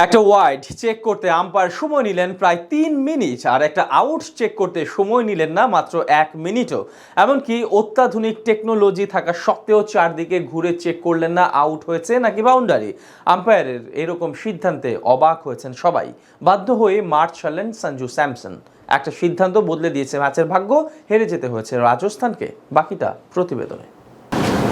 একটা wide check করতে umpire সময় নিলেন প্রায় 3 মিনিট, আর একটা আউট চেক করতে সময় নিলেন না মাত্র 1 মিনিটও। এমনকি অত্যাধুনিক টেকনোলজি থাকা সত্ত্বেও চারদিকে ঘুরে চেক করলেন না আউট হয়েছে নাকি বাউন্ডারি। আম্পায়ারের এরকম সিদ্ধান্তে অবাক হয়েছেন সবাই। বাধ্য হয়ে মাঠ ছাড়লেন সঞ্জু স্যামসন। একটা সিদ্ধান্ত বদলে দিয়েছে ম্যাচের ভাগ্য, হেরে যেতে হয়েছে রাজস্থানকে। বাকিটা প্রতিবেদনে।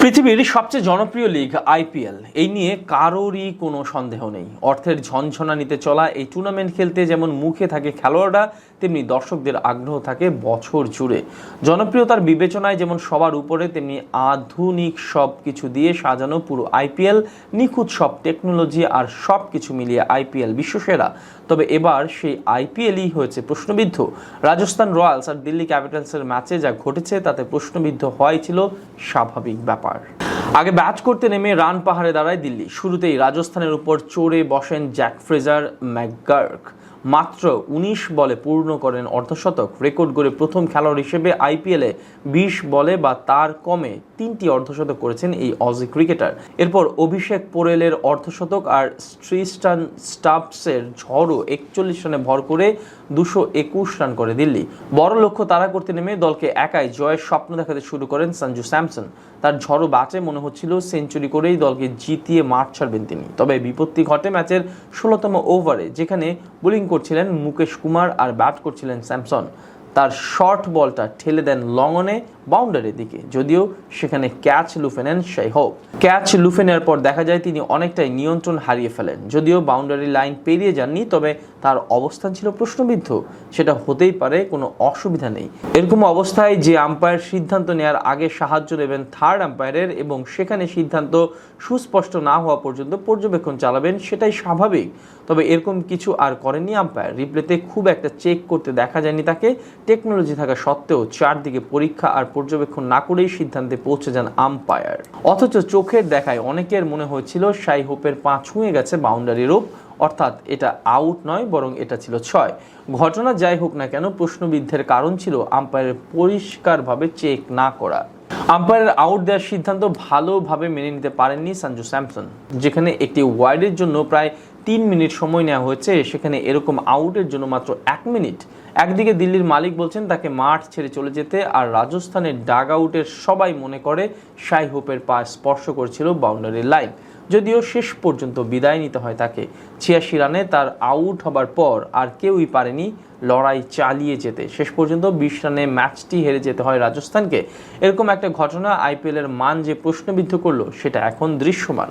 পৃথিবীর সবচেয়ে জনপ্রিয় লিগ আইপিএল, এই নিয়ে কারোরই কোনো সন্দেহ নেই। অর্থের ঝনঝনানিতে চলা এই টুর্নামেন্ট খেলতে যেমন মুখে থাকে খেলোয়াড়রা, তেমনি দর্শকদের আগ্রহ থাকে বছর জুড়ে। জনপ্রিয়তার বিবেচনায় যেমন সবার উপরে, তেমনি আধুনিক সব কিছু দিয়ে সাজানো পুরো আইপিএল, নিখুঁত সব টেকনোলজি আর সব কিছু মিলিয়ে আইপিএল বিশ্বসেরা। তবে এবার সেই আইপিএলই হয়েছে প্রশ্নবিদ্ধ। রাজস্থান রয়্যালস আর দিল্লি ক্যাপিটালসের ম্যাচে যা ঘটেছে তাতে প্রশ্নবিদ্ধ হওয়াই ছিল স্বাভাবিক ব্যাপার। আগে ব্যাট করতে নেমে রান পাহাড়ে দাঁড়ায় দিল্লি। শুরুতেই রাজস্থানের উপর চড়ে বসেন জ্যাক ফ্রেজার ম্যাকগার্ক। মাত্র 19 বলে পূর্ণ করেন অর্ধশতক। রেকর্ড গড়ে প্রথম খেলোয়াড় হিসেবে আইপিএলে 20 বলে বা তার কমে 3টি অর্ধশতক করেছেন এই অজি ক্রিকেটার। এরপর অভিষেক পোরেলের অর্ধশতক আর ট্রিস্টান স্টাবসের ঝড়ও 41 রানে ভর করে 221 রান করে দিল্লি। বড় লক্ষ্য তাড়া করতে নেমে দলকে একাই জয়ের স্বপ্ন দেখাতে শুরু করেন সঞ্জু স্যামসন। তার ঝড়ো ব্যাটে মনে হচ্ছিল সেঞ্চুরি করেই দলকে জিতিয়ে মাঠ ছাড়বেন তিনি। তবে বিপত্তি ঘটে ম্যাচের 16তম ওভারে, যেখানে বোলিং করছিলেন মুকেশ কুমার আর ব্যাট করছিলেন স্যামসন। তার শর্ট বলটা ঠেলে দেন লং অনে বাউন্ডারির দিকে, যদিও সেখানে ক্যাচ লুফে নেন শাই হোপ। ক্যাচ লুফে নেওয়ার পর দেখা যায় তিনি অনেকটাই নিয়ন্ত্রণ হারিয়ে ফেলেন। যদিও বাউন্ডারি লাইন পেরিয়ে যাননি, তবে তার অবস্থান ছিল প্রশ্নবিদ্ধ। সেটা হতেই পারে, কোনো অসুবিধা নেই। এরকম অবস্থায় যে আম্পায়ার সিদ্ধান্ত নেওয়ার আগে সাহায্য নেবেন থার্ড আম্পায়ারের এবং সেখানে সিদ্ধান্ত সুস্পষ্ট না হওয়া পর্যন্ত পর্যবেক্ষণ চালাবেন, সেটাই স্বাভাবিক। তবে এরকম কিছু আর করেননি আম্পায়ার। রিপ্লেতে খুব একটা চেক করতে দেখা যায়নি তাকে। টেকনোলজি থাকা সত্ত্বেও চারদিকে পরীক্ষা আর পর্যবেক্ষণ না করেই সিদ্ধান্তে পৌঁছে যান আম্পায়ার। অথচ চোখের দেখায় অনেকের মনে হয়েছিল শাই হোপের পা ছুঁয়ে গেছে বাউন্ডারির রূপ, অর্থাৎ এটা আউট নয় বরং এটা ছিল 6। ঘটনা যাই হোক না কেন, প্রশ্নবিদ্ধের কারণ ছিল আম্পায়ারের পরিষ্কারভাবে চেক না করা। আম্পায়ারের আউট দেওয়ার সিদ্ধান্ত ভালোভাবে মেনে নিতে পারেননি সঞ্জু স্যামসন। যেখানে একটি ওয়াইডের জন্য প্রায় 3 মিনিট সময় নেওয়া হয়েছে, সেখানে এরকম আউটের জন্য মাত্র 1 মিনিট। একদিকে দিল্লির মালিক বলছেন তাকে মাঠ ছেড়ে চলে যেতে, আর রাজস্থানের ডাগ আউটের সবাই মনে করে শাই হোপের পা স্পর্শ করেছিল বাউন্ডারির লাইন। যদিও শেষ পর্যন্ত বিদায় নিতে হয় তাকে। 86 রানে তার আউট হবার পর আর কেউই পারেনি লড়াই চালিয়ে যেতে। শেষ পর্যন্ত 20 রানে ম্যাচটি হেরে যেতে হয় রাজস্থানকে। এরকম একটা ঘটনা আইপিএলের মান যে প্রশ্নবিদ্ধ করলো, সেটা এখন দৃশ্যমান।